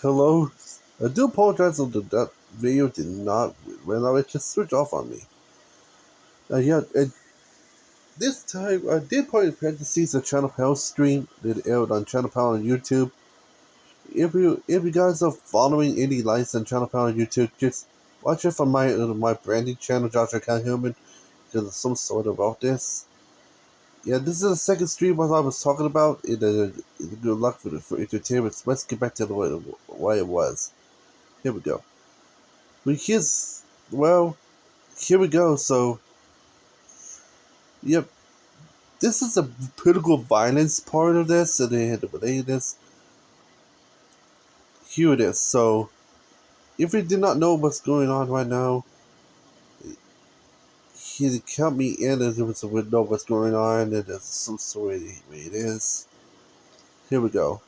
Hello? I do apologize that video did not, when I just switch off on me. Yeah, this time I did put in parentheses a Channel Power stream that aired on Channel Power on YouTube. If you guys are following any likes on Channel Power on YouTube, just watch it from my branding channel, Joshua Calhoun, because of some sort about this. Yeah, this is the second stream what I was talking about. Good luck for entertainment. Let's get back to the way it was. Here we go. But here we go. So, yep, this is the political violence part of this, and they had to relate this. Here it is. So, if you did not know what's going on right now, he count me in as if we know what's going on, and there's some sort of way it is. Here we go.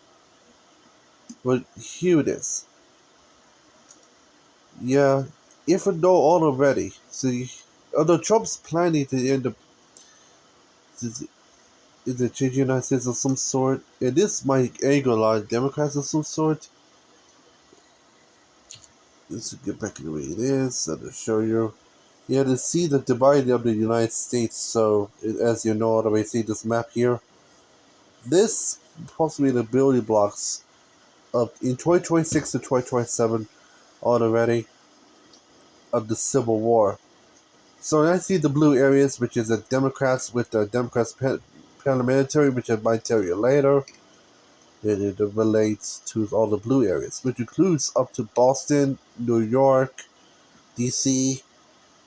But here it is. Yeah, if we know all already, see, although Trump's planning to end up is it change the United States of some sort, and this might anger a lot of Democrats of some sort. Let's get back to the way it is, and to show you. Yeah, to see the dividing of the United States, so as you know, already see this map here. This possibly the building blocks of in 2026 to 2027 already of the Civil War. So I see the blue areas, which is the Democrats with the Democrats parliamentary, which I might tell you later. It relates to all the blue areas, which includes up to Boston, New York, DC.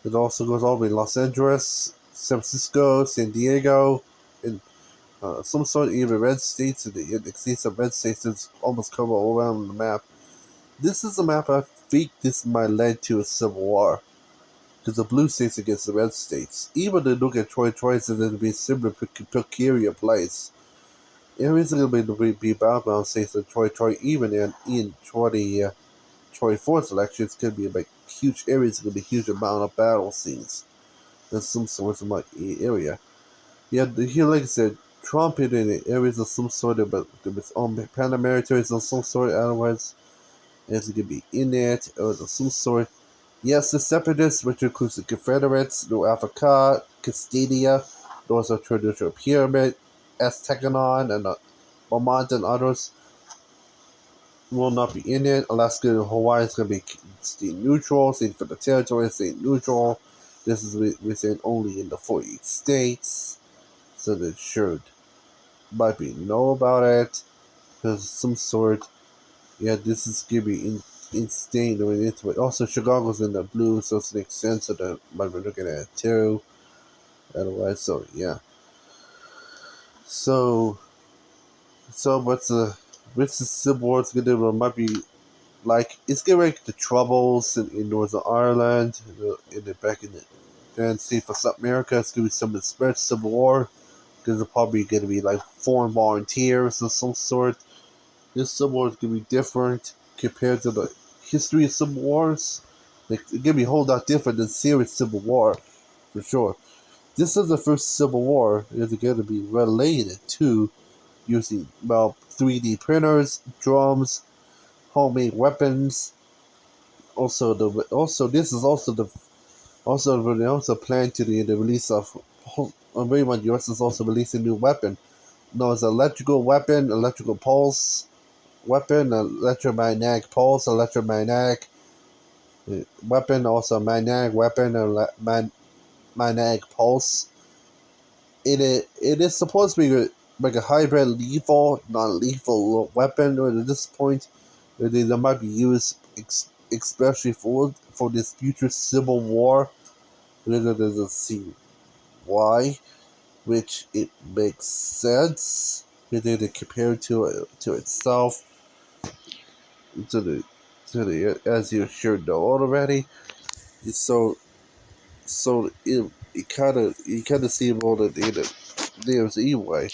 It also goes all the way to Los Angeles, San Francisco, San Diego, and some sort of even red states. And the states of red states is almost covered all around the map. This is a map I think this might lead to a civil war. Because the blue states against the red states. Even to look at Troy Troy's, and it'll be a similar peculiar place. Areas are going to be battleground states in Troy, even in 24th election, it's going to be like huge areas, it's going to be huge amount of battle scenes. There's some sorts of like area. Yeah, here, like I said, Trump in the areas of some sort of, but its own paramilitaries of some sort, otherwise, it's going to be in it, or some sort. Yes, the separatists, which includes the Confederates, New Africa, Castadia, those are traditional pyramid, Aztecanon, and Vermont and others will not be in it. Alaska and Hawaii is going to be state neutral. Same for the territory, state neutral. This is we're saying only in the 48 states, so they should might be know about it. Because some sort, yeah, this is going to be insane going into it. Also, Chicago's in the blue, so it makes sense. So that might be looking at it too. Otherwise, so yeah. So what's the Civil War gonna might be like? It's gonna like the troubles in Northern Ireland, in the back in the then see for South America, it's gonna be some of the Spanish Civil War. Because it's probably gonna be like foreign volunteers of some sort. This Civil War is gonna be different compared to the history of Civil Wars. Like, it's gonna be a whole lot different than serious Civil War, for sure. This is the first Civil War. It's gonna be related to using 3D printers, drones, homemade weapons. Also this is also the they also plan to the release of everyone. US is also releasing a new weapon known as electrical weapon, electrical pulse weapon, electromagnetic pulse, electromagnetic weapon, also magnetic weapon, magnetic pulse. It is supposed to be like a hybrid lethal, non-lethal weapon. Or at this point, they might be used especially for this future civil war. There's see why, which it makes sense. They compare to itself, to the as you should know already. So it kind of see all the there's anyway.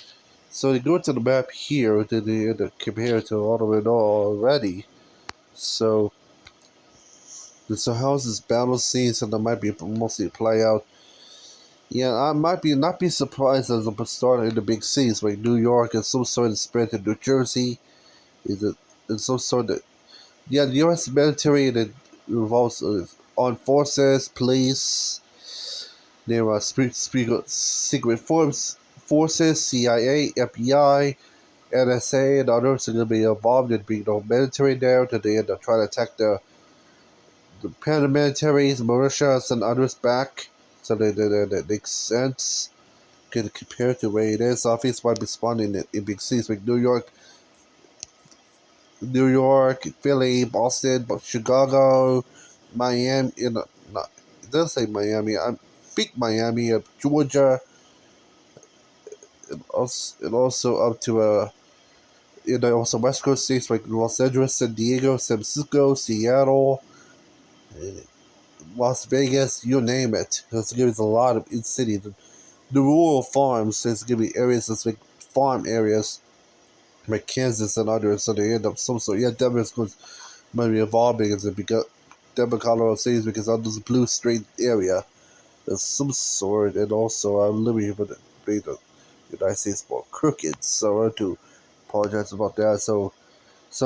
So you go to the map here, then they compare to all of it already. So how's this battle scene? So that might be mostly play out. Yeah, I might be not be surprised as a start in the big cities like New York and some sort of spread to New Jersey. Is it and some sort of the U.S. military that involves armed forces, police. There are secret forces, CIA, FBI, NSA, and others are going to be involved in being the military there to the end of trying to attack the paramilitaries, militias, and others back. So that makes sense. Compared to where it is, office might be responding in big cities like New York, Philly, Boston, Chicago, Miami. Not, it doesn't say Miami. I think Miami, Georgia, and also up to also West Coast states like Los Angeles, San Diego, San Francisco, Seattle, Las Vegas, you name it. There's going to be a lot of in city. The rural farms, there's going to be areas that's like farm areas, like Kansas and others, so they end up some sort. Yeah, Denver's going might be evolving as it because Denver, Colorado cities because under the blue straight area, there's some sort, and also I'm living here, but the United States more crooked, so I have to apologize about that. So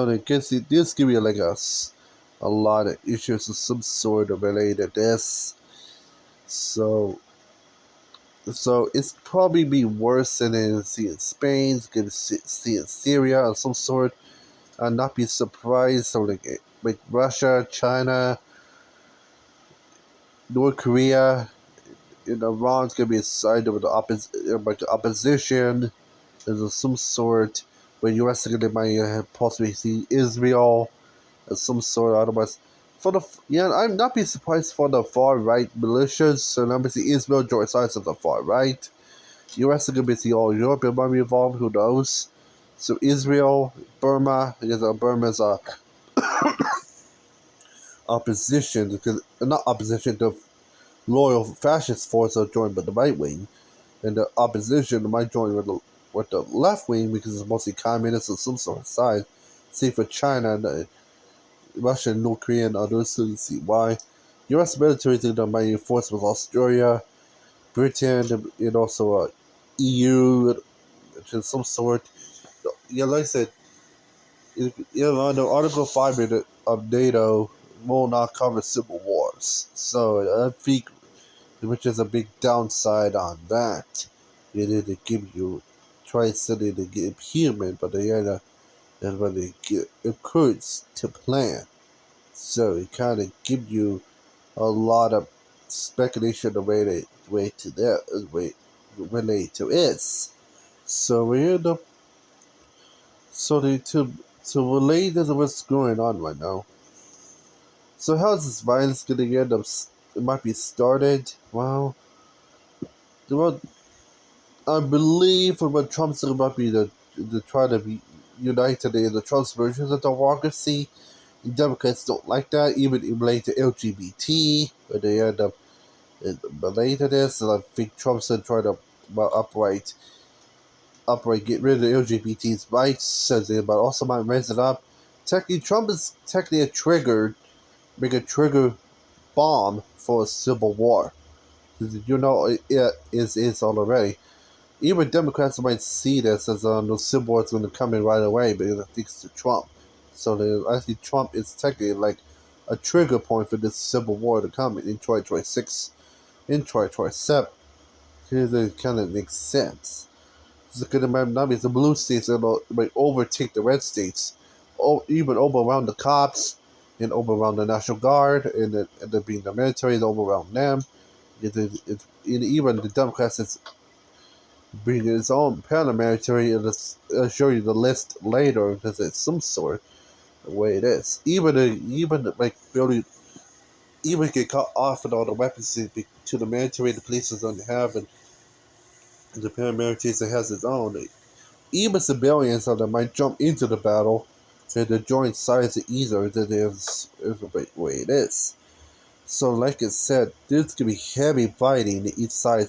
they can see this give you like a lot of issues of some sort of related to this. So it's probably be worse than in Spain, it's gonna see in Syria of some sort. I'd not be surprised. So like Russia, China, North Korea, Iran's gonna be a side of the opposition. There's some sort. But U.S. is gonna might possibly see Israel as some sort. Otherwise, I'm not be surprised for the far right militias. So number see Israel joint sides of the far right. U.S. is gonna be see all Europe might be involved. Who knows? So Israel, Burma, because Burma's opposition, because not opposition to loyal fascist force are joined by the right wing, and the opposition might join with the left wing because it's mostly communist of some sort of side. See for China and Russia and North Korea and others to see why. U.S. military is done by enforced with Australia, Britain, and also EU, which is some sort. Yeah, like I said, under Article 5 of NATO will not cover civil wars. So I think, which is a big downside on that. They need to give you, try to give human, but they had and when they get encouraged to plan. So it kind of gives you a lot of speculation the way to that way relate to it. So we end up to relate to what's going on right now. So how's this violence gonna end up? It might be started. Well, I believe what Trump's about be the try to be united in the Trump's version of democracy. Democrats don't like that, even related to LGBT, but they end up related to this, and I think Trump's gonna try to upright get rid of the LGBT's rights, says it, but also might raise it up. Technically, Trump is technically make a trigger bomb for a civil war. It is already. Even Democrats might see this as the civil war is going to come in right away, but thanks to Trump. So I think Trump is technically like a trigger point for this civil war to come in 2026, in 2027. It kind of makes sense. Because it might not be the blue states that might overtake the red states, or even overwhelm the cops, and overwhelm the National Guard, and then being the military, and overwhelm them. And even the Democrats is bringing its own paramilitary, and I'll show you the list later because it's some sort of way it is. Even like really even get cut off with all the weapons to the military, the police don't have, and the paramilitary that has its own. Even civilians that might jump into the battle and to join sides either that is the way it is. So like I said, there's gonna be heavy fighting in each side.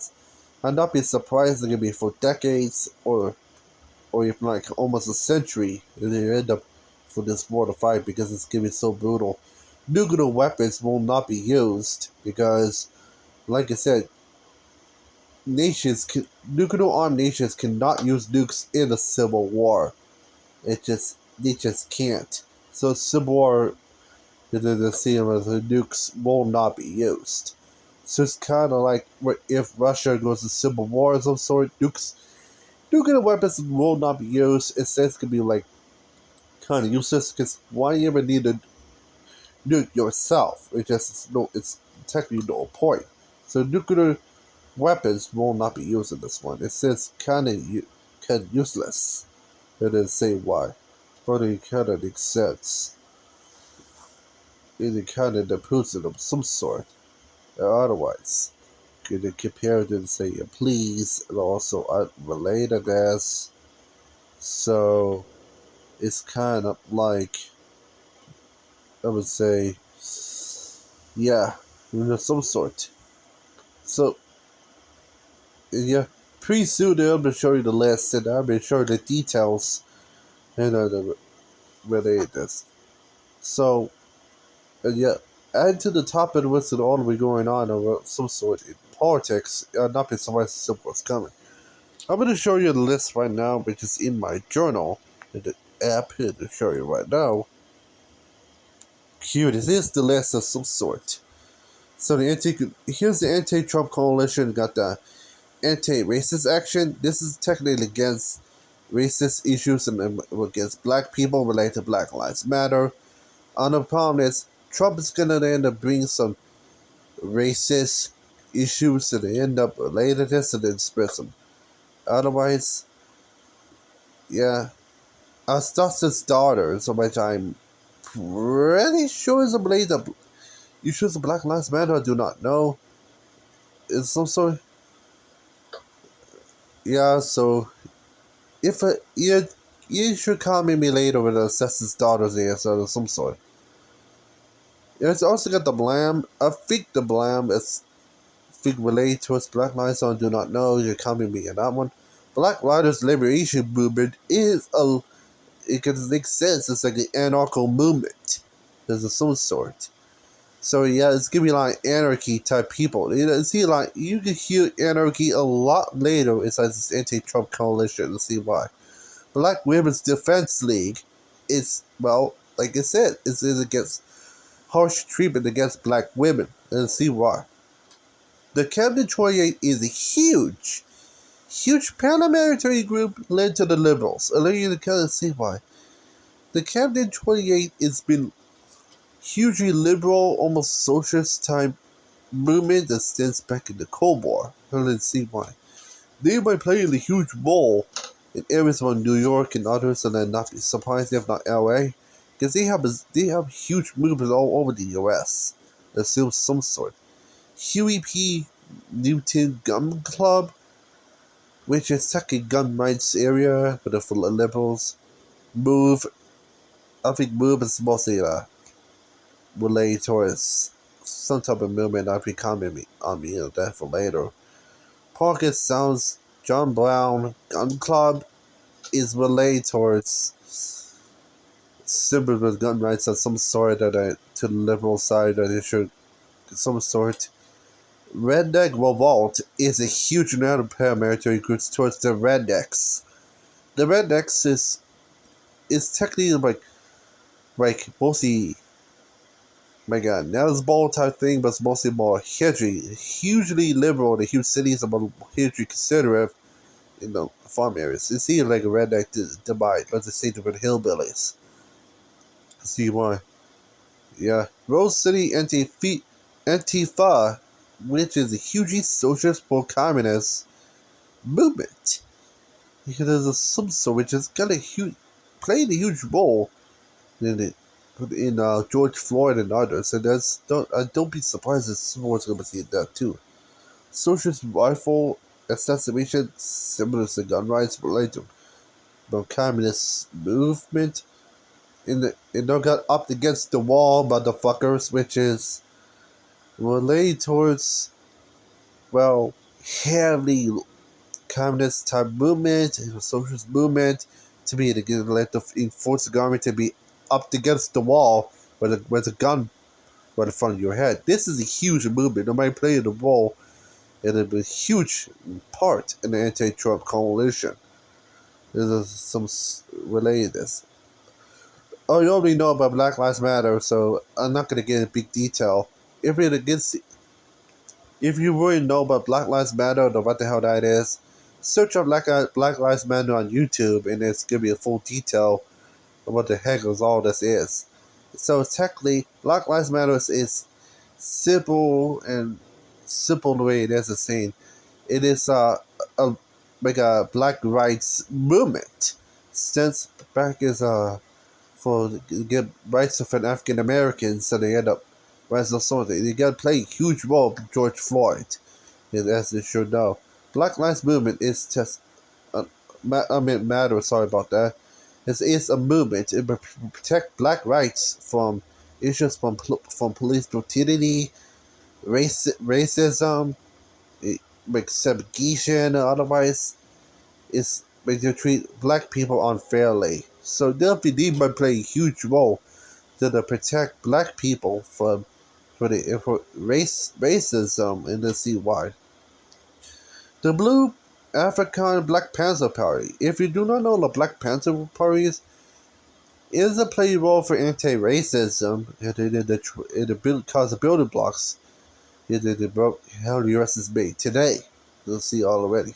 I'd not be surprised it's gonna be for decades or even like almost a century and they end up for this war to fight because it's gonna be so brutal. Nuclear weapons will not be used because like I said, nuclear armed nations cannot use nukes in a civil war. It just they just can't. So Civil War is the same as the nukes will not be used. So it's kind of like if Russia goes to civil war of some sort, nuclear weapons will not be used. Instead, it's gonna be like kind of useless because why you ever need to nuke yourself? It's technically no point. So nuclear weapons will not be used in this one. It says kind of useless. It doesn't say why, but it kind of makes sense. It kind of depends of some sort. Otherwise, could you compare it and say please and also unrelated as so it's kind of like I would say yeah, some sort. So yeah, pretty soon I'm gonna show you the list and I'm gonna show you the details and the related this. So yeah, add to the top of the list of all the way going on over some sort in politics, not be surprised to see what's coming. I'm going to show you the list right now, which is in my journal, in the app here to show you right now. Here, this is the list of some sort. So here's the anti-Trump coalition. Got the anti-racist action. This is technically against racist issues and against black people related to Black Lives Matter. And the problem is, Trump is going to end up bringing some racist issues to the end up related to this and then spread some. Otherwise, yeah. Augustus' daughter, so which I'm pretty sure is a blade of issues of Black Lives Matter. I do not know. It's some sort. Yeah, so if you should comment me later with Augustus' daughter's answer of some sort. It's also got the Blam. I think the Blam is related towards Black Lives. I do not know. You comment me on that one. Black Lives Liberation Movement is a. It can make sense. It's like an anarcho movement. There's of some sort. So yeah, it's gonna be like anarchy type people. See, like you can hear anarchy a lot later inside this anti-Trump coalition. Let's see why. Black Women's Defense League is like I said, is against harsh treatment against black women. And let's see why. The Camden 28 is a huge paramilitary group led to the liberals. Allow you to kind of see why. The Camden 28 has been hugely liberal, almost socialist type movement that stands back in the Cold War. Let's see why. They might play a huge role in areas like New York and others, and then not be surprised if not LA, because they have huge movements all over the U.S. Assume some sort. Huey P. Newton Gun Club, which is technically gun rights area, but for the liberals. I think Move is mostly related towards some type of movement. I think comment on me that for later. Pocket Sounds John Brown Gun Club is related towards symbols with gun rights of some sort to the liberal side that it should some sort. Redneck Revolt is a huge amount of paramilitary groups towards the Rednecks. The Rednecks is technically like mostly my god, Nellis Ball type thing, but it's mostly more hugely liberal in the huge cities, about hugely conservative in the farm areas. It's here like a redneck divide, but the same with hillbillies. See why? Yeah, Rose City Antifa, which is a hugely socialist pro-communist movement. Because there's a subsort which has got played a huge role in it. In George Floyd and others, and don't be surprised if someone's going to see that too. Socialist rifle assassination, similar to gun rights, related to the communist movement. They got up against the wall, motherfuckers, which is related towards heavily communist type movement, a socialist movement, to be let the enforce the government to be up against the wall with a gun right in front of your head. This is a huge movement. Nobody played a role in a huge part in the anti-Trump coalition. There's some related this. Oh, you already know about Black Lives Matter, so I'm not gonna get into big detail. If you're against, if you really know about Black Lives Matter or what the hell that is, search up Black Lives Matter on YouTube, and it's gonna be a full detail of what the heck is all this is. So technically, Black Lives Matter is simple and simple the way it is a saying. It is a like a black rights movement since back is for get rights of African Americans, so they end up as a sort. They got to play a huge role with George Floyd, and as they should know. Black Lives Movement is just matter. Sorry about that. It is a movement to protect black rights from issues from police brutality, racism, like segregation, or otherwise. It's like to treat black people unfairly. So definitely might play a huge role to protect black people for racism in the CY. The Blue African Black Panther Party. If you do not know the Black Panther Party is a play role for anti-racism in the cause of building blocks in how the US is made today. You'll see all already.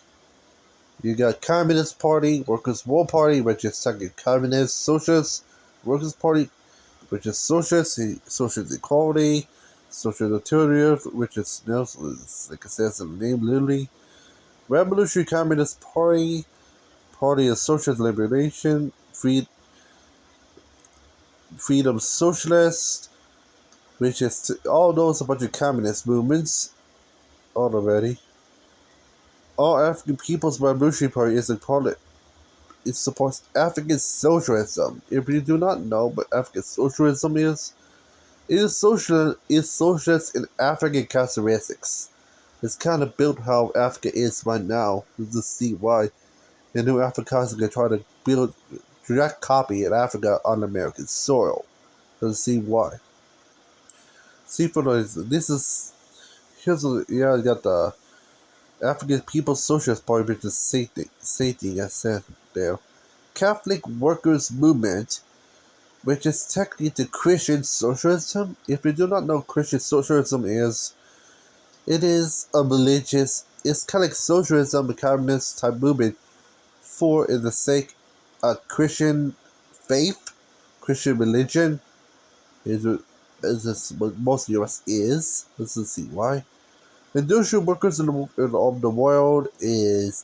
You got Communist Party, Workers' War Party, which is second Communist, Socialist, Workers' Party, which is Socialist, Social Equality, Social Alternative, which is like it says in the name literally. Revolutionary Communist Party, Party of Socialist Liberation, Freedom Socialist, which is all those a bunch of communist movements already. All African People's Revolutionary Party is a part. It supports African socialism. If you do not know what African socialism is, it is socialist in African characteristics. It's kind of built how Africa is right now. You just see why the new Africans are going to try to build direct copy of Africa on American soil. Let's see why. See for this is you got the African People's Socialist Party, which is safety I said there. Catholic Workers Movement, which is technically the Christian socialism. If you do not know Christian socialism is, it is a religious, it's kind of like socialism, a communist type movement for in the sake of Christian faith, Christian religion, is this what most of US is. Let's see why. Industrial workers of the world is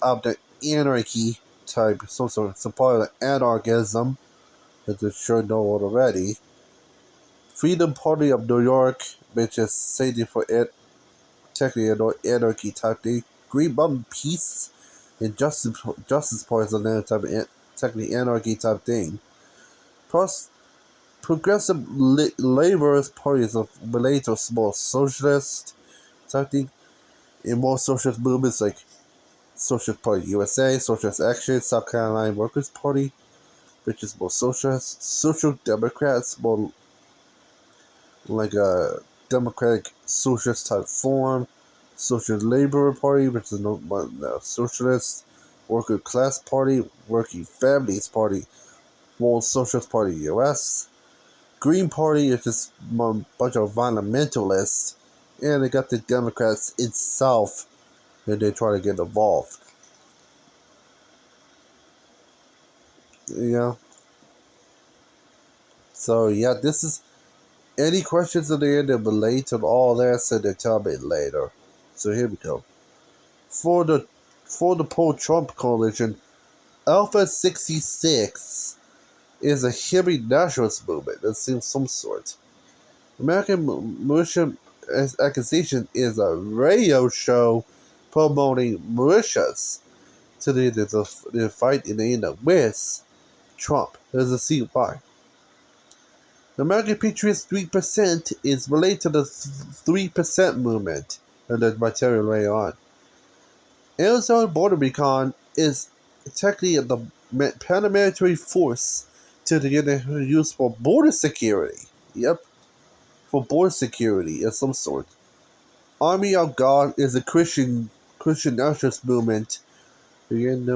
of the anarchy type, some sort of support of anarchism, as you should know already. Freedom Party of New York, which is standing for it, technically an anarchy type thing. Green Mountain Peace and Justice Party is another type of technically anarchy type thing. Plus, Progressive Laborers parties of related to small socialist type thing, and more socialist movements like Socialist Party USA, Socialist Action, South Carolina Workers Party, which is more socialist. Social Democrats, more like a democratic socialist type form. Social Labor Party, which is no socialist. Worker Class Party, Working Families Party, World Socialist Party US. Green Party is just a bunch of environmentalists, and they got the Democrats itself, and they try to get involved. Yeah. So yeah, this is any questions at the end that relate to all that, so they tell me later. So here we go. For the pro-Trump coalition, Alpha 66 is a hippie nationalist movement that seems some sort. American militia accusation is a radio show promoting militias to the fight in the end with Trump. There's a see why. The American Patriots 3% is related to the 3% movement, and that's material later on. Arizona Border Recon is technically the paramilitary force to get used for border security. Yep, for border security of some sort. Army of God is a Christian nationalist movement to the end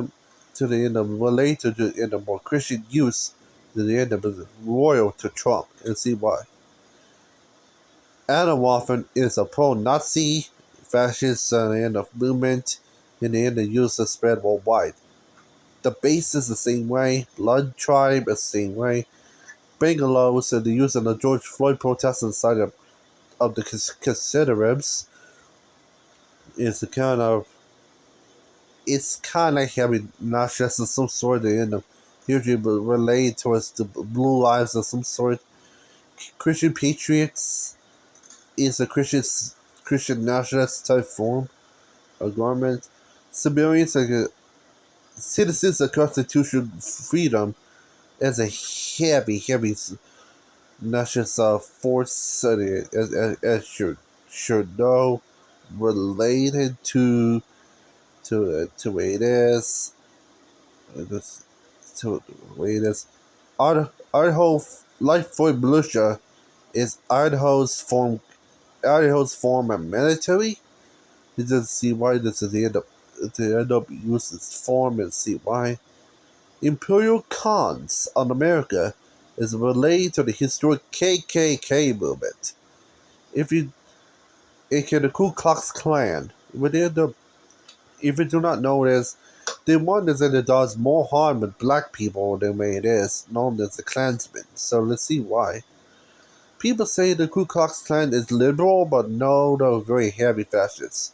of related to the more Christian use they end up being loyal to Trump, and see why. Adam Waffen is a pro-Nazi fascist end of movement, and the end of use to spread worldwide. The base is the same way, Blood Tribe is the same way. Bangalore and the use of the George Floyd protests inside of the conservatives is the kind of it's kind of having not just in some sort of end up usually related towards the blue lives of some sort. Christian patriots is a Christian nationalist type form of government. Civilians are citizens of constitutional freedom as a heavy nationalist force as should know related to way it is. To the way it is. Idaho Life for Militia is Idaho's form of military. You just see why this is the end up using its form and see why. Imperial Cons on America is related to the historic KKK movement. If you the Ku Klux Klan, would end up if you do not know this, the one is that it does more harm with black people than it is known as the Klansmen. So let's see why. People say the Ku Klux Klan is liberal, but no, they're very heavy fascists.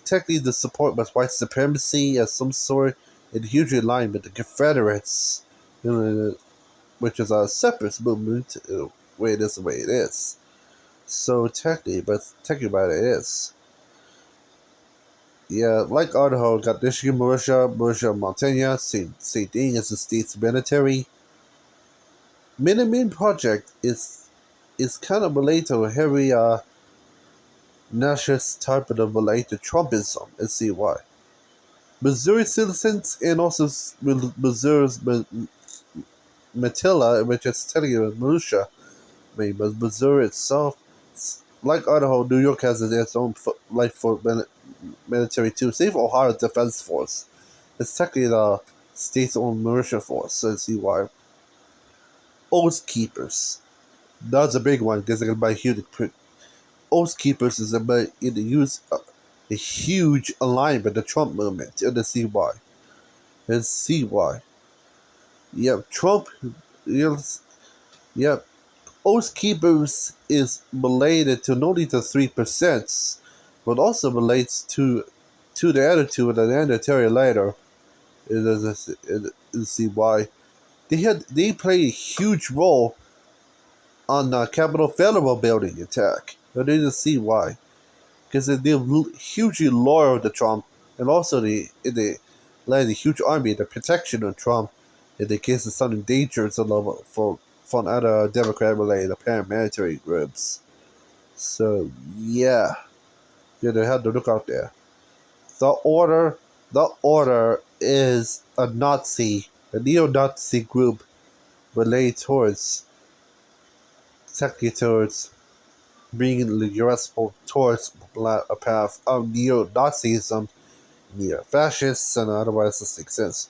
Technically, the support was white supremacy of some sort, and hugely aligned with the Confederates, which is a separate movement, the way it is the way it is. So technically about it is. Yeah, like Idaho, got Michigan militia Montana, same thing as the state's military. Minuteman Project is kind of related to a heavy nationalist type of related to Trumpism, and see why. Missouri citizens and also Missouri's Matilla, which is technically militia, but Missouri itself, like Idaho, New York has its own life for military too. Save Ohio Defense Force. It's technically the state's own militia force, so see why. Oath Keepers. That's a big one because they're gonna buy huge. Oath Keepers is about in the use a huge alignment with the Trump movement, and see why. And see why. Yep, Trump. Yep. Oath Keepers is related to not only the 3%, but also relates to the attitude that I'm gonna tell you later. Is see why. They played a huge role on the Capitol Federal Building attack. But they just see why. Because they're hugely loyal to Trump, and also they led a huge army, the protection of Trump, in the case of something dangerous from other Democrat-related paramilitary groups. So yeah, they had to look out there. The Order is a neo-Nazi group related towards bringing the U.S. towards a path of neo-Nazism, neo-fascists, and otherwise this exists.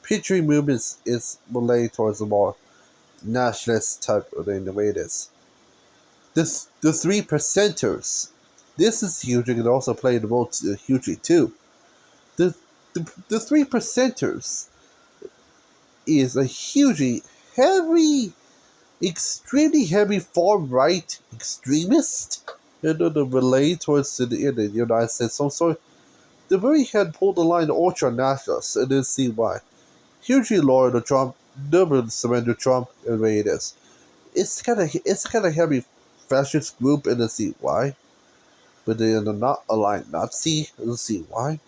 Patriot movement is related towards a more nationalist type of thing, the way it is. The 3%ers. This is huge. It can also play the role hugely too. The 3%ers is a hugely heavy, extremely heavy far-right extremist related towards the United States. So the very head pulled the line to ultra-nationalists, and then see why. Hugely loyal to Trump, never surrender Trump, and the way it is. It's kind of heavy fascist group, and then see why. But they are not aligned Nazi, and see why.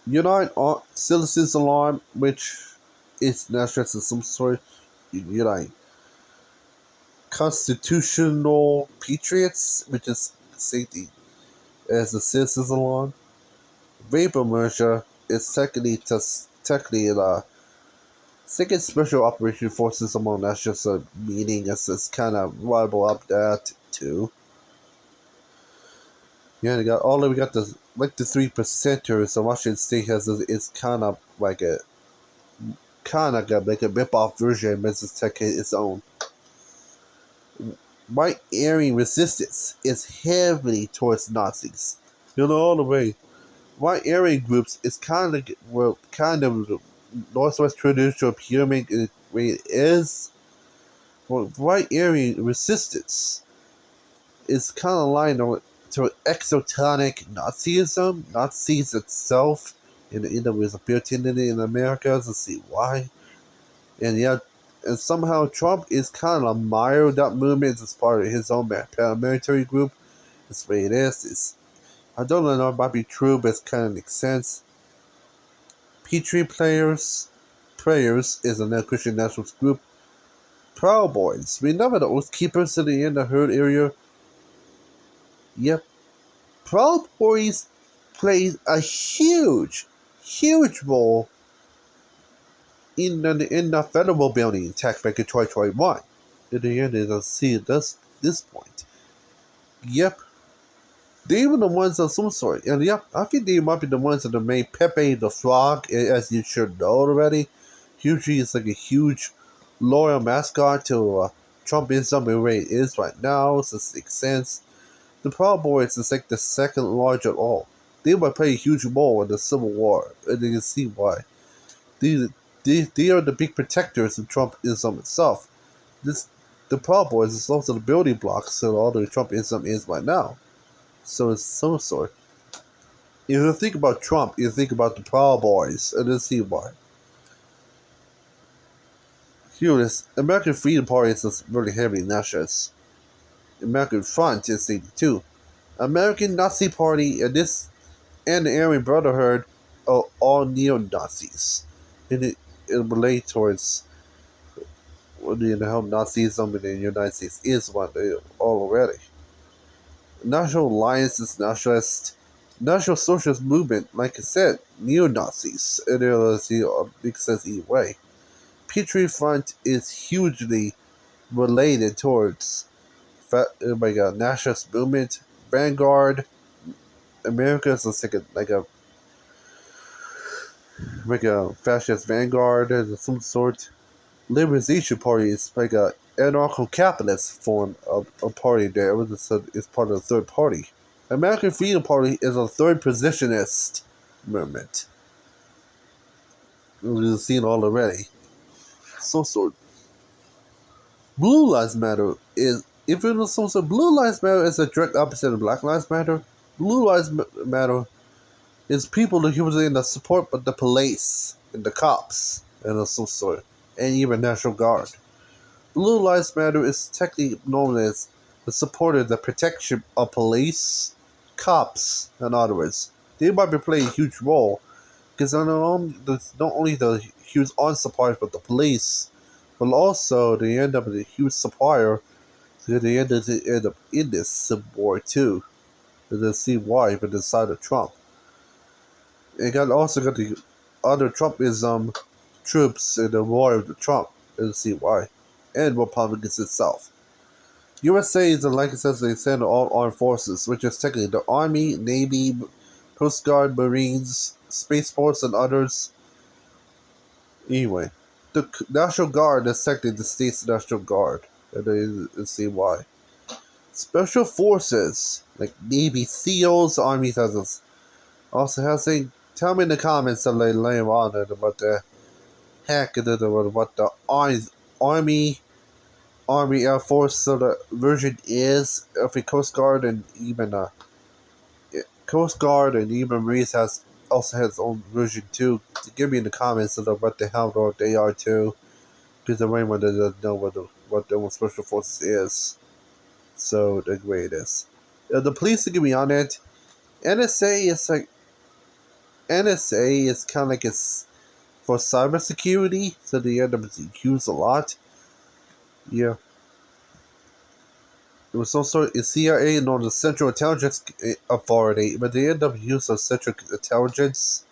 Unite Citizens Alarm, which is nationalist of some sort. Unite Constitutional Patriots, which is safety as the Citizens Alarm. Vapor Militia is technically the second special operation forces among that's just a meaning. It's kind of rival up that too. Yeah, we got the 3%ers. So Washington State has it's kind of kind of got like a rip-off version of Mrs. Tech its own. White Aryan resistance is heavily towards Nazis. All the way. White Aryan groups is kind of the Northwest traditional pyramid the way it is. Well, White Aryan resistance is kind of aligned to exotonic Nazism. Nazis itself, and was built into it in America. Let's see why. And yeah, and somehow Trump is kind of admired that movement as part of his own paramilitary group. That's the way it is. I don't know if it might be true, but it kind of makes sense. Petrie Prayers is another Christian nationalist group. Proud Boys. Remember the Oath Keepers in the Herd area? Yep. Proud Boys played a huge role in the federal building attack back in 2021. In the end, as see at this point. Yep. They were the ones of some sort. And yep, I think they might be the ones that made Pepe the Frog, as you should know already. Usually it's like a huge loyal mascot to Trumpism the way it is right now, so it makes sense. The Proud Boys is like the second largest of all. They might play a huge role in the Civil War, and you can see why. They are the big protectors of Trumpism itself. The Proud Boys is also the building blocks of all the Trumpism is right now. So it's some sort. If you think about Trump, you think about the Proud Boys, and you see why. Here it is. American Freedom Party is really heavy nationalist. American Front is 82. American Nazi Party and the Aryan Brotherhood are all neo-Nazis. And it relates towards how Nazism in the United States is what they all already. National Alliance is nationalist. National Socialist Movement, like I said, neo-Nazis. And they'll make sense either way. Petrie Front is hugely related towards nationalist movement. Vanguard, America is like a fascist vanguard of some sort. Liberalization Party is like a anarcho-capitalist form of a party there. It's part of the third party. American Freedom Party is a third positionist movement. We've seen all already. Sort. Blue Lives Matter is, if it was some sort, Blue Lives Matter is a direct opposite of Black Lives Matter. Blue Lives Matter is people that support but the police and the cops and of some sort, and even National Guard. Blue Lives Matter is technically known as the supporter of the protection of police, cops, in other words. They might be playing a huge role because not only the huge on-supplier for the police, but also they end up with a huge supplier, so they end up in this civil war too. And then see why, but the side of Trump. And also got the other Trumpism troops in the war of Trump, and see why. And Republicans itself. USA is, like it says, they send all armed forces, which is technically the Army, Navy, Coast Guard, Marines, Space Force, and others. Anyway, the National Guard is technically the state's National Guard, and they see why. Special Forces, like Navy SEALs, Army has also has a. Tell me in the comments later on about the heck what the Army Air Force sort of version is of the Coast Guard, and even Coast Guard and even Marines also has its own version too. Give me in the comments about what the hell they are too, because everyone doesn't know what the Special Forces is. So the way it is. The police give me on it. NSA is kind of like it's for cybersecurity, so they end up used a lot. Yeah. It was also CIA known as Central Intelligence Authority, but they end up using Central Intelligence.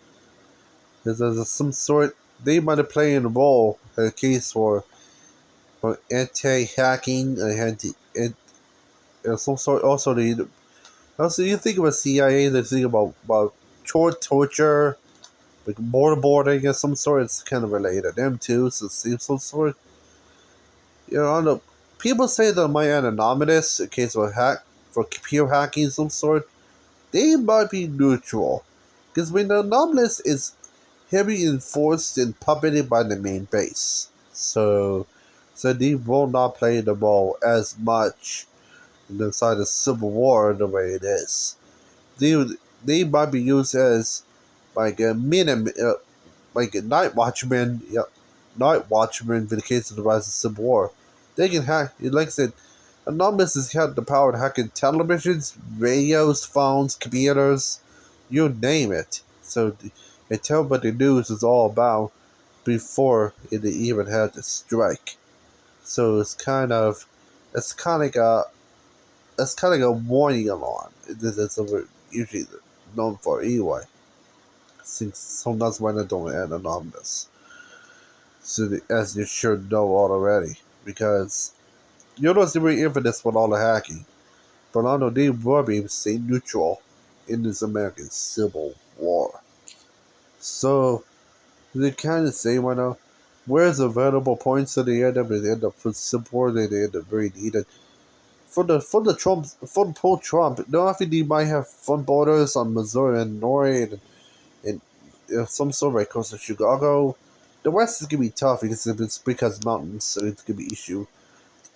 There's some sort, they might have played a role in a case for anti-hacking and some sort. Also, you think about CIA, they think about torture, like waterboarding of some sort. It's kind of related to them too, so it seems some sort. You know, I don't know. People say that my anomalous in case of a hack for computer hacking of some sort. They might be neutral, because when the anomalous is heavily enforced and puppeted by the main base, so they will not play the role as much inside the Civil War the way it is. They they might be used as like a like a night watchman, yeah, night watchman in the case of the rise of Civil War. They can hack, like I said, Anonymous has had the power to hack in televisions, radios, phones, computers, you name it. So, and tell what the news is all about before it even had to strike. So it's kind of like it's kind of like a warning alarm. That's what we're usually known for anyway. Since sometimes when I don't add anonymous, so as you should know already, because you know it's very infamous with all the hacking. But I know they were being stay neutral in this American Civil War. So they kind of say, well, now, where's the valuable points at the end of it? End up for Civil War, they end up very needed. For the pro Trump, no, I think they might have fun borders on Missouri and Norway and some sort of like coast of Chicago. The West is gonna be tough because mountains, so it's gonna be issue.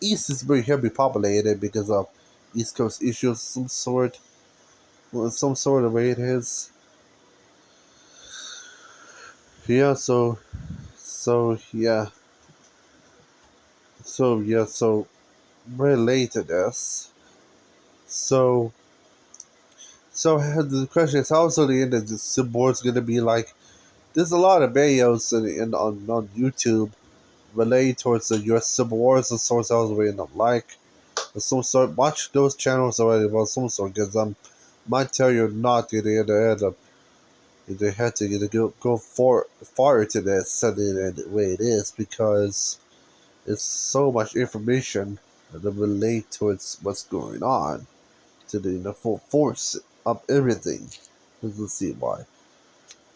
East is very heavily populated because of East Coast issues, some sort of way it is. Yeah, so yeah, so relate to this. So so the question is, how so the end of the Civil War is gonna be like? There's a lot of videos on YouTube related towards the U.S. Civil War as a source I was reading up like. Some sort, watch those channels already about some sort because might tell you not to end up they had to go far to this setting the way it is because it's so much information that relate towards what's going on to the full force of everything. Let's see why.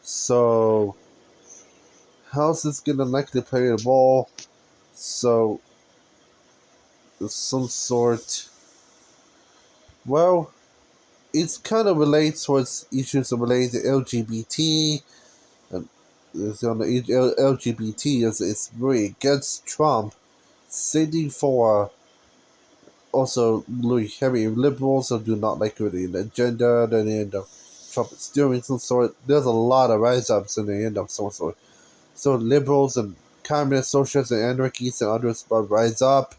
So how's this gonna likely play the ball? So some sort. Well, it's kind of relates towards issues related to LGBT. And it's on the LGBT is it's very against Trump, sitting for also really heavy liberals who do not like the agenda. Then they end up Trump is doing some sort. There's a lot of rise ups and they end up some sort. So liberals and communists, socialists, and anarchists and others rise up.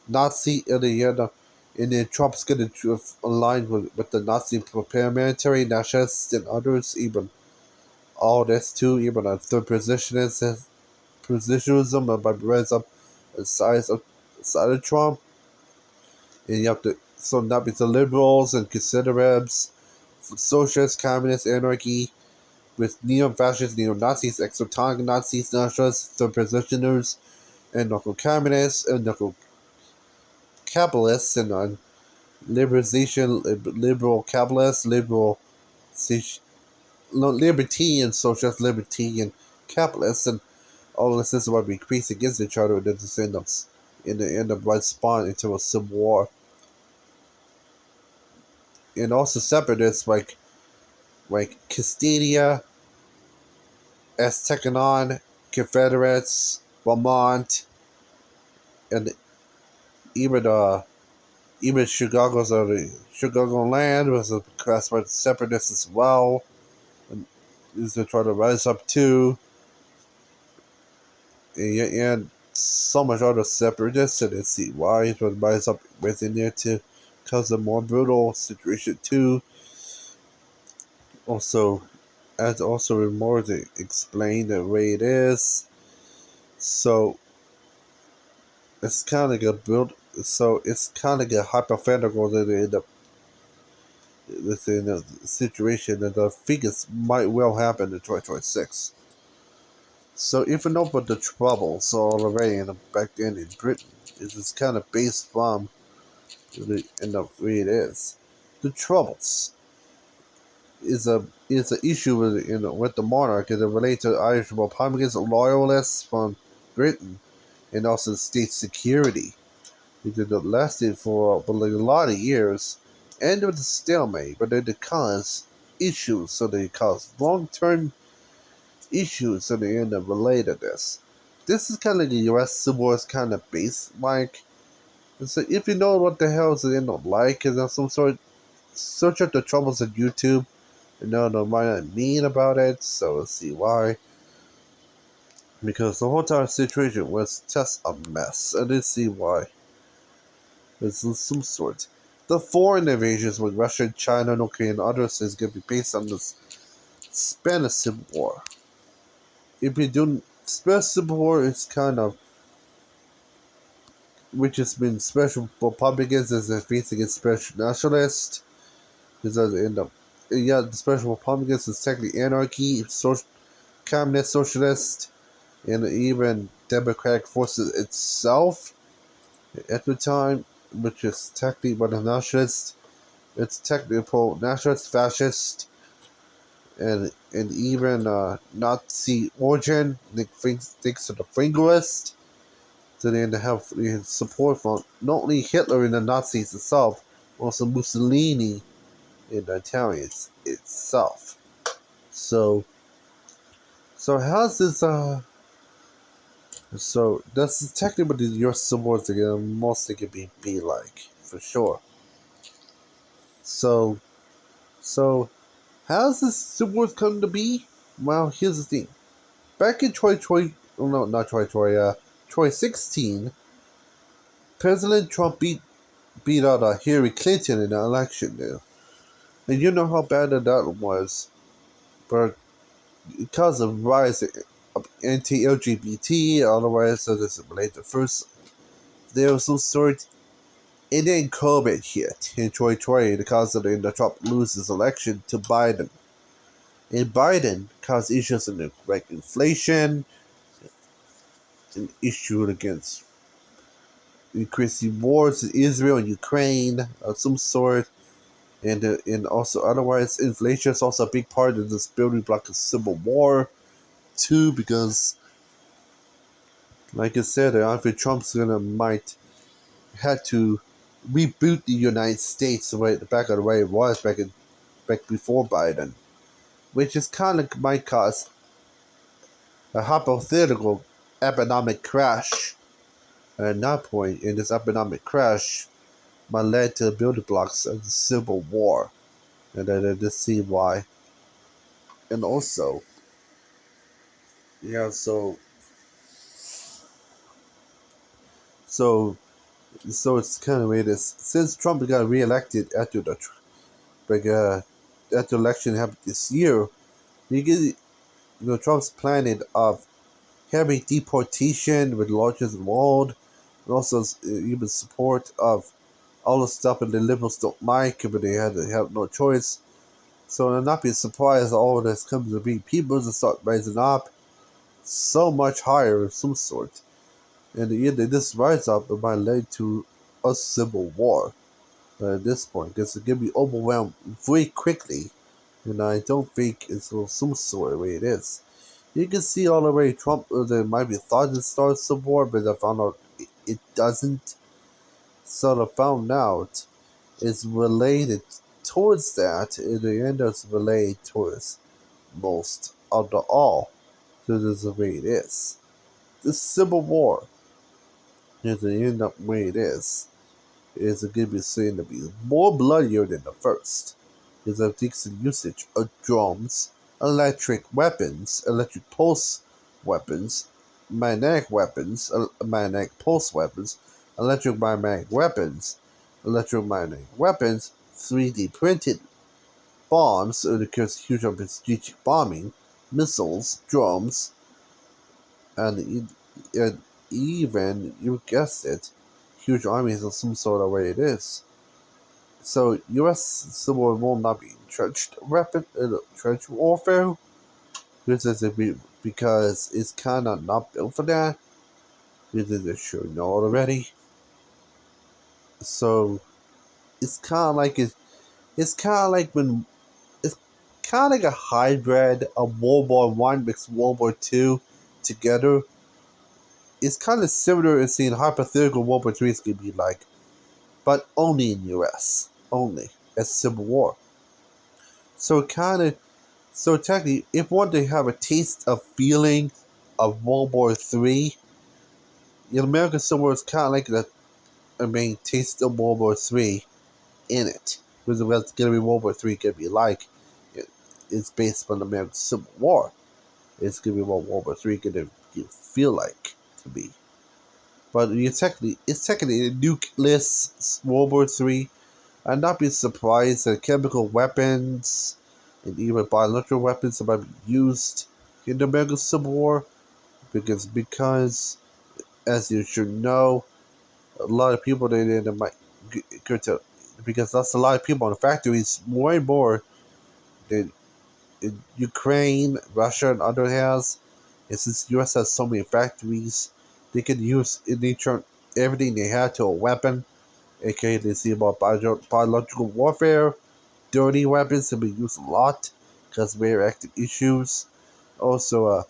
Nazi in the end up. And then Trump's going to align with the Nazi paramilitary, nationalists, and others, even all this too, even a third positionism about rise up the side of Trump. And you have to so that means the liberals and conservatives, socialists, communists, anarchy, with neo-fascists, neo-Nazis, exotic Nazis, nationalists, third positioners, and local communists, and local capitalists, and liberalization, liberal capitalists, liberty and socialist liberty and capitalists, and all this is what we increase against each other, and then just in the end up right spawn into a civil war. And also separatists like Castidia, Aztecanon, Confederates, Vermont, and even Chicago land was a classified separatists as well. And these are trying to rise up too. And so much other separatists and see why it would rise up within there to cause a more brutal situation too. Also, as also more to explain the way it is. So it's kind of like a build. So it's kind of like a hypothetical that they end up within a situation that I think it might well happen in 2026. So even though but the troubles already in back then in Britain is kind of based from in the way it is. The troubles. is an issue with the monarch, and it relates to Irish Republicans, loyalists from Britain, and also state security. Because it lasted for like a lot of years, ended with a stalemate, but then it caused issues, so they caused long-term issues, so they end up related this. This is kind of like the U.S. Civil War is kind of based like. So if you know what the hell is it end up like, and some sort, search up the troubles on YouTube. You know what I mean about it, so let's see why. Because the whole entire situation was just a mess. I didn't see why. It's some sort. The foreign invasions with Russia, China, North Korea, and others is going to be based on the Spanish Civil War. If you do Spanish Civil War, it's kind of which has been special Republicans as a face against special nationalists. Because they end up, yeah, the special Republicans is technically anarchy, communist, socialist, and even democratic forces itself at the time, which is technically what a nationalist. It's technically pro-nationalist, fascist, and even Nazi origin. Thanks to the Fingerlist. So they have support from not only Hitler and the Nazis itself, also Mussolini and the Italians itself. So, so how's this? So that's technically what your supports are mostly gonna be like for sure. So, so how's this support come to be? Well, here's the thing. Back in oh no, not Troy 16, President Trump beat out Hillary Clinton in the election there. And you know how bad that was. But because of rise of anti-LGBT, otherwise, so this is related to first, there was some sort, and then COVID hit in 2020 because of the Trump loses election to Biden. And Biden caused issues in like inflation, an issue against increasing wars in Israel and Ukraine of some sort, and also otherwise inflation is also a big part of this building block of civil war too, because like I said, Donald Trump's gonna might had to reboot the United States back on the way it was back before Biden, which is kind of might cause a hypothetical economic crash. And at that point, in this economic crash, might lead to the building blocks of the Civil War, and then to see why. And also, yeah, so so it's kind of weird. Since Trump got reelected after like after the election happened this year, you get Trump's planning of heavy deportation with largest world, and also even support of all the stuff that the liberals don't like, but they had to have no choice. So I'll not be surprised all of this comes to be. People just start rising up so much higher of some sort. And this rise up it might lead to a civil war at this point, because it can be overwhelmed very quickly. And I don't think it's some sort of way it is. You can see all the way Trump there might be thought to start civil war, but I found out it doesn't. So I found out it's related towards that, and the end up related towards most of the all. So this is the way it is. This civil war is the end up way it is going to be seen to be more bloodier than the first. Is a decent usage of drones, electric weapons, electric pulse weapons, magnetic pulse weapons, electromagnetic weapons, 3D printed bombs, it occurs huge of strategic bombing, missiles, drones, and even, you guessed it, huge armies of some sort of way it is. So, U.S. Civil War will not be trench warfare, because it's kind of not built for that, because they should know already. So, it's kind of like when kind of like a hybrid of World War One mixed World War Two together. It's kind of similar in seeing hypothetical World War Three is going to be like, but only in U.S. only as Civil War. So so technically, if one to have a taste of feeling of World War Three, American Civil War is kind of like the main taste of World War Three in it. Because what's going to be World War Three going to be like, it's based on the American Civil War. It's going to be what World War Three going to feel like to be. But it's technically a nucleus World War Three. I'd not be surprised that chemical weapons and even biological weapons might be used in the American Civil War because as you should know, a lot of people they might go to because that's a lot of people in the factories more and more than in Ukraine, Russia, and other has. And since the US has so many factories, they can use they turn everything they had to a weapon. AKA they see about biological warfare, dirty weapons to be used a lot because of radioactive issues. Also,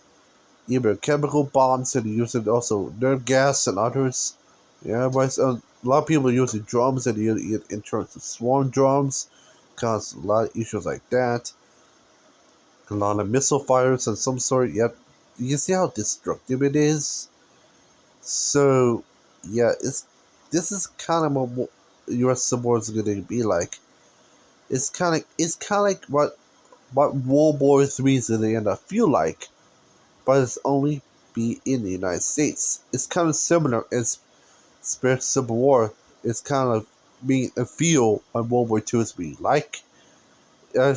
even chemical bombs and using also nerve gas and others. Yeah, but a lot of people are using drums and in terms of swarm drums, cause a lot of issues like that. A lot of missile fires of some sort. Yep, you see how destructive it is. So, yeah, this is kind of what U.S. Civil War is going to be like. It's kind of like what World War III is going to end up feel like, but it's only be in the United States. It's kind of similar as Spanish Civil War. It's kind of being a feel on World War II is being like. I,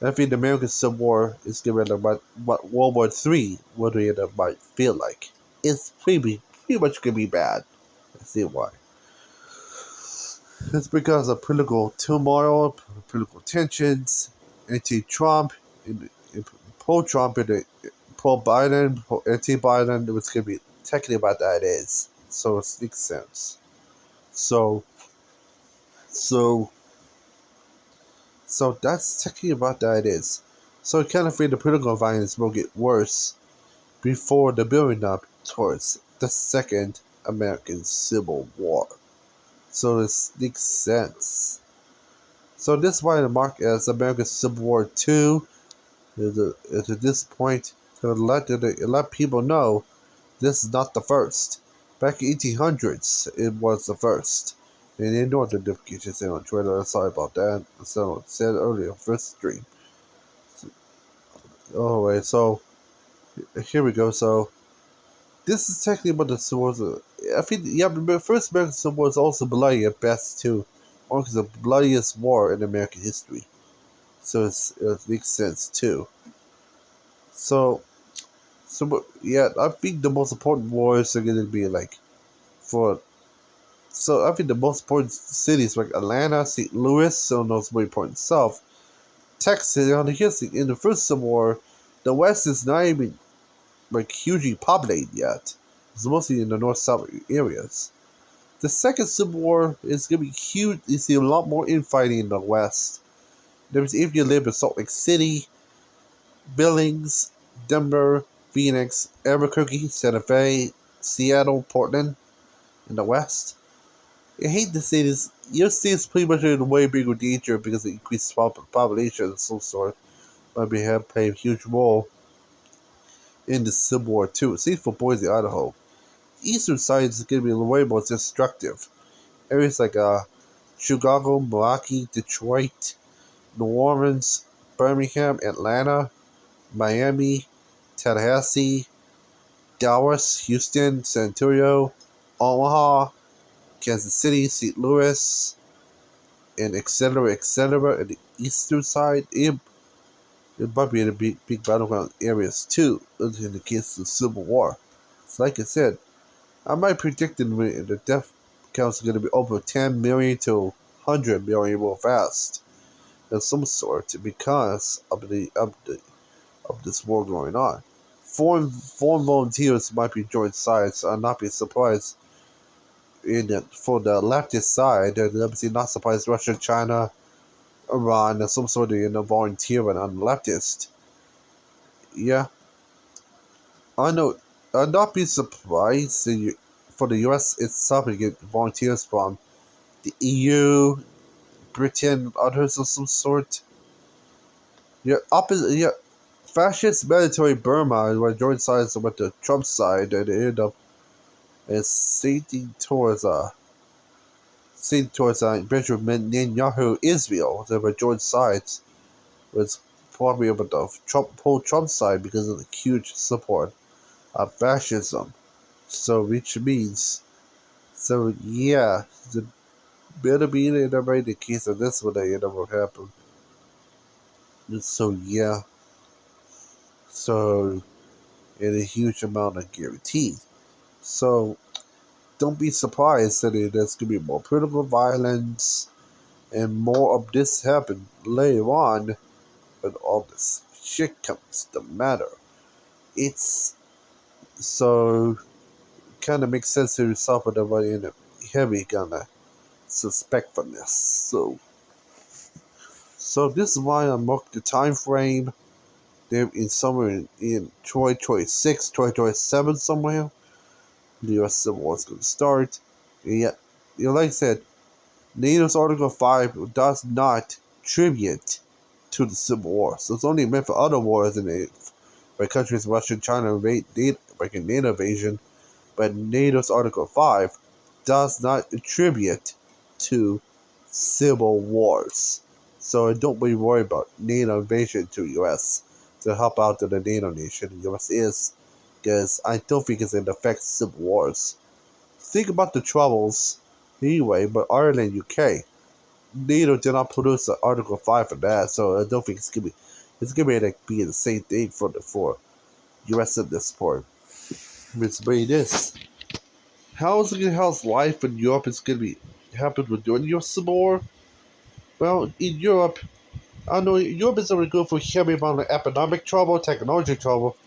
I think the American Civil War is going to be like what World War III would end up might feel like. It's pretty much going to be bad. I see why. It's because of political turmoil, political tensions, anti-Trump, pro-Trump, and pro-Biden, anti-Biden. It was going to be technically about that is. So it makes sense. So, so, so that's technically about that is. So I kind of think the political violence will get worse before the building up towards the Second American Civil War. So this makes sense. So this is why the mark as American Civil War II is at this point to let people know this is not the first. Back in 1800s, it was the first. And they know the notifications on Twitter. Sorry about that. So said earlier, first stream. Oh wait, so here we go. So this is technically what the Civil War. I think the first American Civil War is also bloody at best too. One is the bloodiest war in American history. So it makes sense too. So, yeah, I think the most important wars are going to be like for. So I think the most important cities like Atlanta, St. Louis, so those more important South, Texas. On the history in the first Civil War, the West is not even like hugely populated yet. It's mostly in the North South areas. The second Civil War is going to be huge. You see a lot more infighting in the West. There's if you live in Salt Lake City, Billings, Denver, Phoenix, Albuquerque, Santa Fe, Seattle, Portland, in the West. I hate to say this, your state is pretty much in a way bigger danger because of increased population and so sort. Might be have played a huge role in the Civil War too. Same for Boise, Idaho. The eastern side is going to be way more destructive. Areas like Chicago, Milwaukee, Detroit, New Orleans, Birmingham, Atlanta, Miami, Tallahassee, Dallas, Houston, San Antonio, Omaha, Kansas City, St. Louis, and etc. And the eastern side, it might be in the big battleground areas too, in the case of the Civil War. So like I said, I might predict the death count is going to be over 10 million to 100 million real fast, of some sort, because of this war going on. Foreign volunteers might be joined sides, so I'll not be surprised for the leftist side, they're obviously not surprised Russia, China, Iran as some sort of volunteering on leftist. Yeah, I know. I'd not be surprised for the U.S. itself to get volunteers from the EU, Britain, others of some sort. Yeah, fascist military Burma were joined sides with the Trump side and ended up as sinking towards Benjamin Netanyahu Israel. They were joined sides with probably with the Trump side because of the huge support of fascism. So which means yeah, the better be in the case of this one that will happen. So yeah. So and a huge amount of guarantee. So don't be surprised that there's going to be more political violence and more of this happen later on when all this shit comes to matter. It's so kind of makes sense to yourself that everybody in the heavy gonna suspect from this. So this is why I marked the time frame. They're in somewhere in 2026, 2027 somewhere. The U.S. Civil War is going to start. And yet, like I said, NATO's Article 5 does not tribute to the Civil War. So it's only meant for other wars where countries Russia and China invade like a NATO invasion. But NATO's Article 5 does not attribute to civil wars. So don't be worried about NATO invasion to U.S. to help out to the NATO nation. The U.S. is, because I don't think it's going to affect civil wars. Think about the troubles anyway, but Ireland, UK, NATO did not produce an Article 5 for that, so I don't think it's gonna be the same thing for US at this point. It's way this. How's life in Europe is gonna be happen with doing your civil war? Well, in Europe, I know Europe is already good for heavy amount of economic trouble, technology trouble,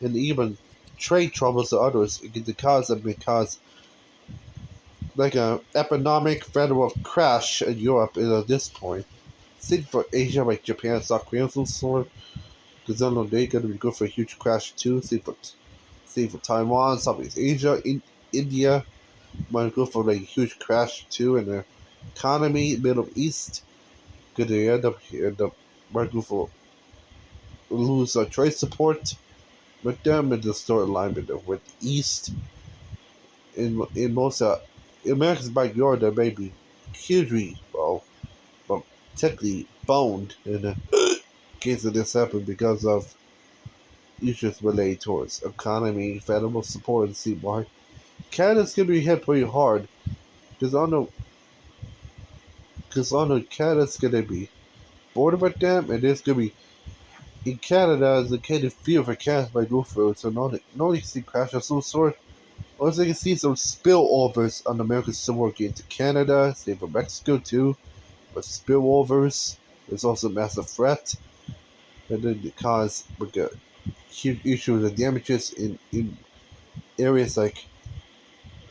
and even trade troubles to others. It can cause like an economic federal crash in Europe at this point. Same for Asia, like Japan, South Korea, and so on. Because I know they're going to be good for a huge crash too. Same for Taiwan, Southeast Asia, India might go for like a huge crash too. And the economy, Middle East, could they end up might go for lose trade support with them and the storyline with the East in most America's backyard. There may be hugely well, technically boned in the case of this happened because of issues related towards economy, federal support, and see why. Canada's gonna be hit pretty hard because I know Canada's gonna be border with them, and there's gonna be in Canada is a kind of fear for Canada by go through. So not only see crash of some sort, also you can see some spillovers on American civil war into Canada, same for Mexico too, but spillovers. There's also a massive threat, and then because we got huge issues and damages in areas like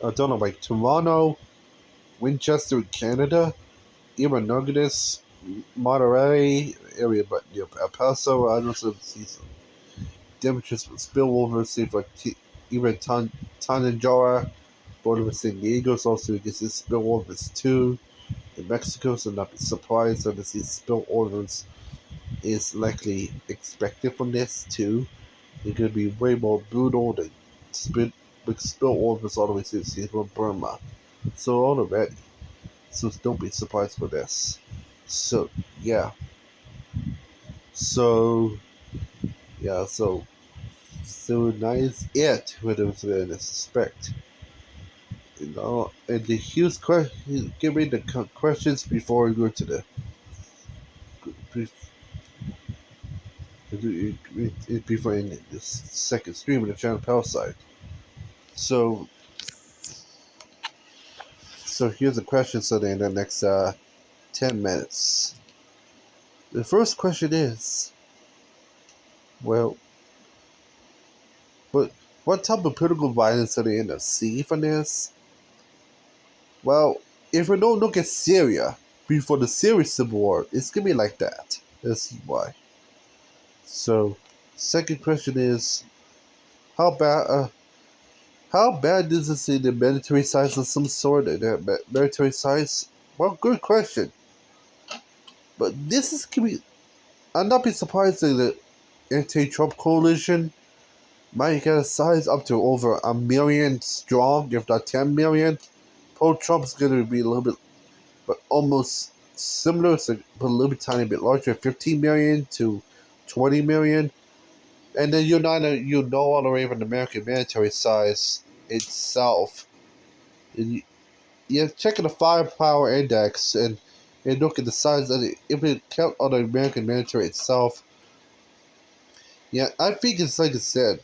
I don't know, like Toronto, Winchester, Canada, even Nugget, Monterey area, but El Paso, I also see some damages with spillovers, see like even Tanajara, border with San Diego's also you can see spillovers too. In Mexico, so not be surprised that see spillovers is likely expected from this too. It could be way more brutal than spillovers all the way to Central Burma. So already. So don't be surprised for this. So yeah. So yeah. So nice. It what it was going to suspect. And the huge question. Give me the questions before we go to the before in the second stream of the channel Pal side. So here's the questions so in the next 10 minutes. The first question is, well, but what type of political violence are they in the sea from this? Well, if we don't look at Syria, before the series Civil War. It's gonna be like that. That's why. So, second question is, how bad? How bad is this in the military size of some sort? In the military size? Well, good question. But this is gonna be. I'm not be surprised that the anti-Trump coalition might get a size up to over 1 million strong, if not 10 million. Pro-Trump is gonna be a little bit, but almost similar, so but a little bit tiny bit larger, 15 million to 20 million. And then you know all the way from the American military size itself. And you're checking the firepower index and look at the size of it. If it count on the American military itself, yeah, I think it's like I said.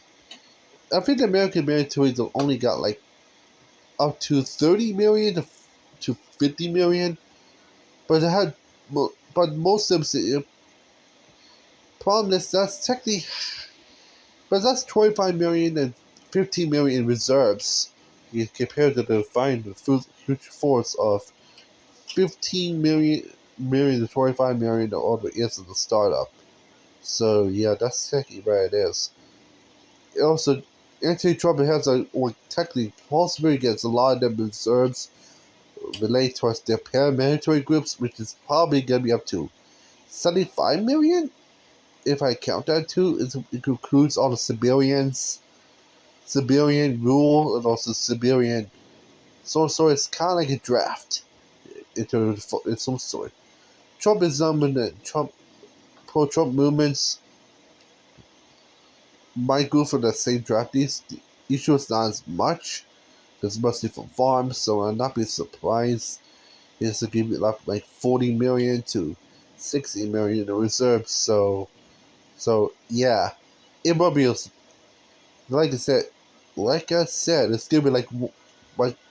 I think the American military's only got like up to 30 million to 50 million, but it had, but most of them. Problem is that's technically, but that's 25 million and 15 million in reserves compared to the fine future force of 15 million to 25 million to all the is of the startup. So yeah, that's technically where it is. It also, anti-Trump has or technically possibly gets a lot of them reserves related towards their paramilitary groups, which is probably gonna be up to 75 million. If I count that too, it includes all the civilian rule, and also civilian. So it's kind of like a draft in some sort. Trumpism and the pro-Trump movements might go for the same draft. The issue is not as much. It's mostly from farms, so I'll not be surprised. It's to give it like 40 million to 60 million in reserves. So yeah, it will be like I said. It's gonna be like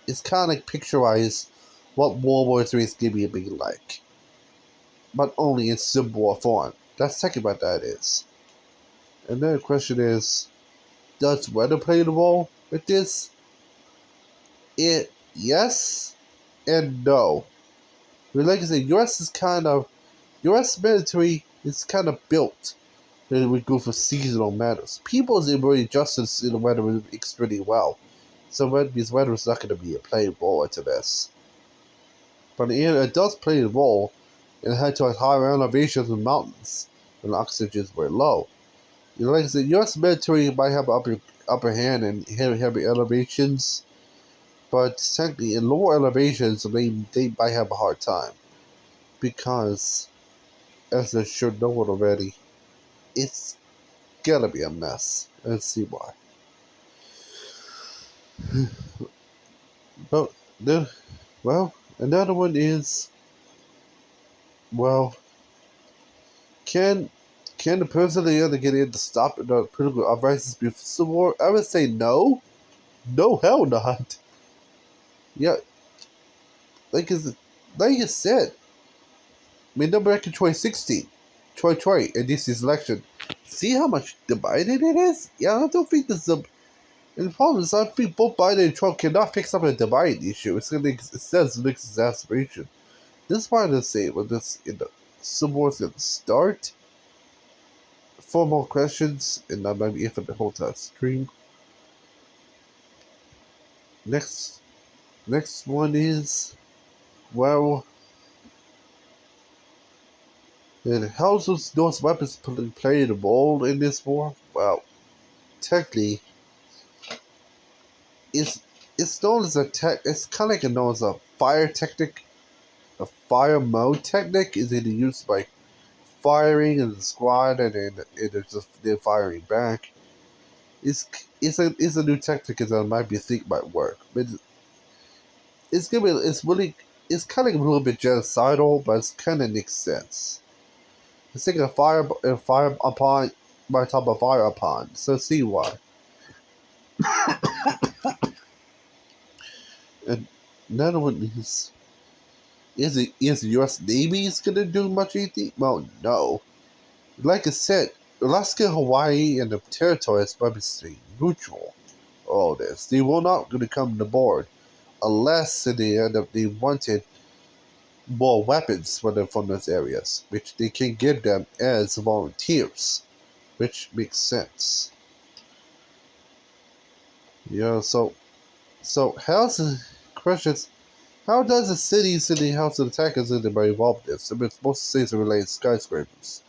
it's kind of like picturize what World War III is gonna be like, but only in Civil form. That's second what that is. And then the question is, does weather play a role with this? Yes and no. Like I said, U.S. military is kind of built that we go for seasonal matters. People's ability adjusted to the weather extremely well. So this weather is not going to be a playing role into this. But it does play a role in head towards higher elevations and mountains when oxygens were low. Like I said, U.S. military might have upper hand in heavy elevations, but technically in lower elevations they might have a hard time because, as they should know it already, it's gonna be a mess. Let's see why. But then, well, another one is, well, can the president ever get in to stop the political uprisings before civil war? I would say no. No, hell not. Yeah, like is like you said. I mean, number back in 2016, Troy, and this is election. See how much divided it is? Yeah, I don't think this is a. And the problem is, I think both Biden and Trump cannot fix up a divide issue. It says mixed exacerbation. This is why I say when this in the Civil War's going to start. 4 more questions, and that might be it for the whole time stream. Next one is, well, and how does those weapons play a role in this war? Well, technically, it's known as a tech. It's kind of like known as a fire technique. A fire mode technique is either used by firing in the squad, and then they're firing back. It's a new technique that might be think might work, but it's kind of a little bit genocidal, but it kind of makes sense. It's like a fire upon by top of fire upon. So see why. And another one is the U.S. Navy is gonna do much anything? Well, no. Like I said, Alaska, Hawaii, and the territories might stay neutral. All this, they will not gonna come to board unless in the end of they wanted more weapons for them from those areas, which they can get them as volunteers, which makes sense. Yeah, so how's the questions? How does the city house of attackers in the involved in this? I mean, most cities are related to skyscrapers.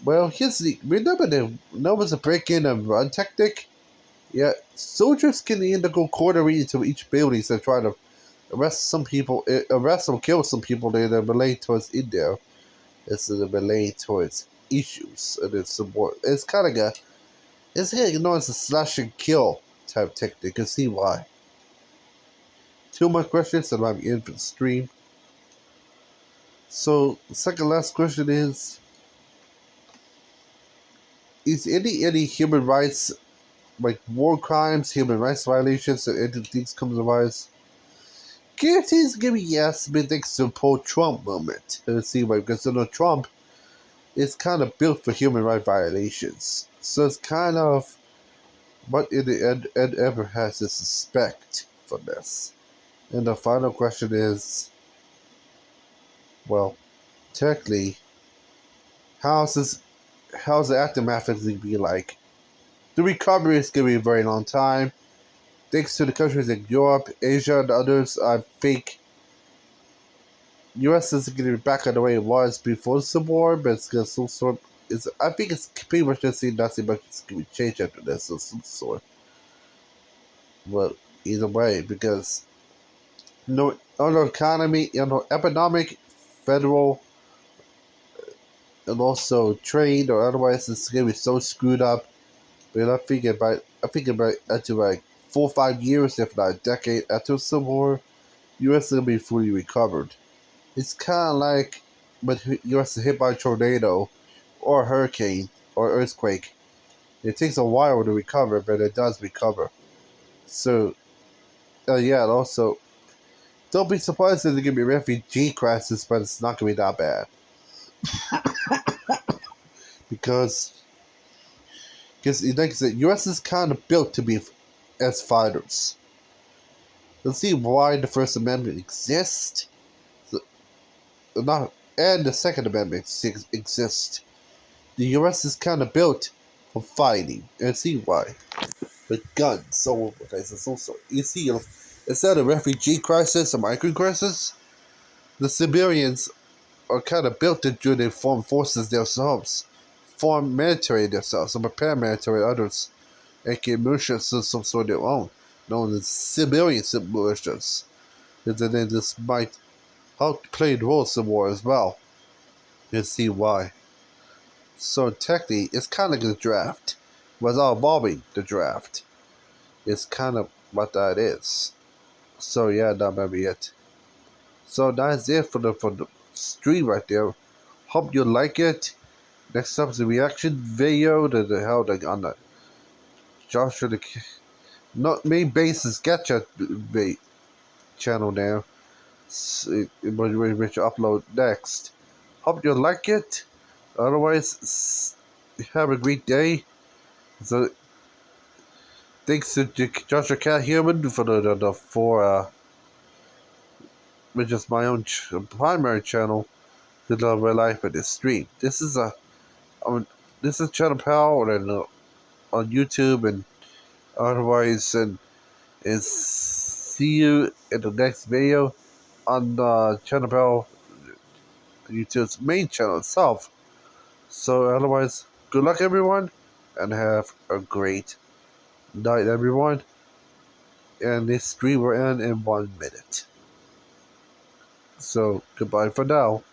Well, here's the remember the was a break in and run tactic? Yeah, soldiers can either go quartering into each building and try to arrest or kill some people that are related towards in there. It's related towards issues, and it's some more. It's kind of getting known as a slash and kill type technique. You can see why. Two more questions, and I'm in for the stream. So, second last question is any human rights, like war crimes, human rights violations, and any things come to rise? Guarantees give me yes, but thanks to the pro-Trump movement. Let's see why, because Trump is kind of built for human rights violations. So it's kind of what in the end Ed ever has to suspect for this. And the final question is, well, technically, how's the aftermath going to be like? The recovery is going to be a very long time. Thanks to the countries like Europe, Asia, and others, I think U.S. is going to be back on the way it was before the Civil War, but it's going to some sort. I think it's pretty much just nothing much is going to change after this of some sort. Well, either way, because on economy, economic, federal, and also trade or otherwise, it's going to be so screwed up. But I think about after like 4 or 5 years, if not a decade after the Civil War, U.S. is going to be fully recovered. It's kind of like when U.S. is hit by a tornado, or a hurricane, or earthquake. It takes a while to recover, but it does recover. So, yeah, and also, don't be surprised if there's going to be a refugee crisis, but it's not going to be that bad. because like I said, U.S. is kind of built to be as fighters. Let's see why the First Amendment exists. And the Second Amendment exists. The U.S. is kind of built for fighting, and see why. With guns, so you see, instead of refugee crisis or migrant crisis, the civilians are kind of built to they form forces themselves, form military themselves, and prepare military others, and get militias of some sort of their own, known as civilian militias. And then this might help play the role of war as well. You see why. So technically, it's kind of like the draft, without involving the draft. It's kind of what that is. So yeah, that might be it. So that's it for the stream right there. Hope you like it. Next up is the reaction video to the held on the Joshua the not main basis Getcha channel now. Which upload next. Hope you like it. Otherwise, have a great day. So thanks to Joshua Cat Human for which is my own primary channel to love my life in this stream. This is Channel Pal on YouTube and otherwise, and see you in the next video on Channel Pal YouTube's main channel itself. So otherwise, good luck everyone, and have a great night everyone. And this stream will end in 1 minute. So goodbye for now.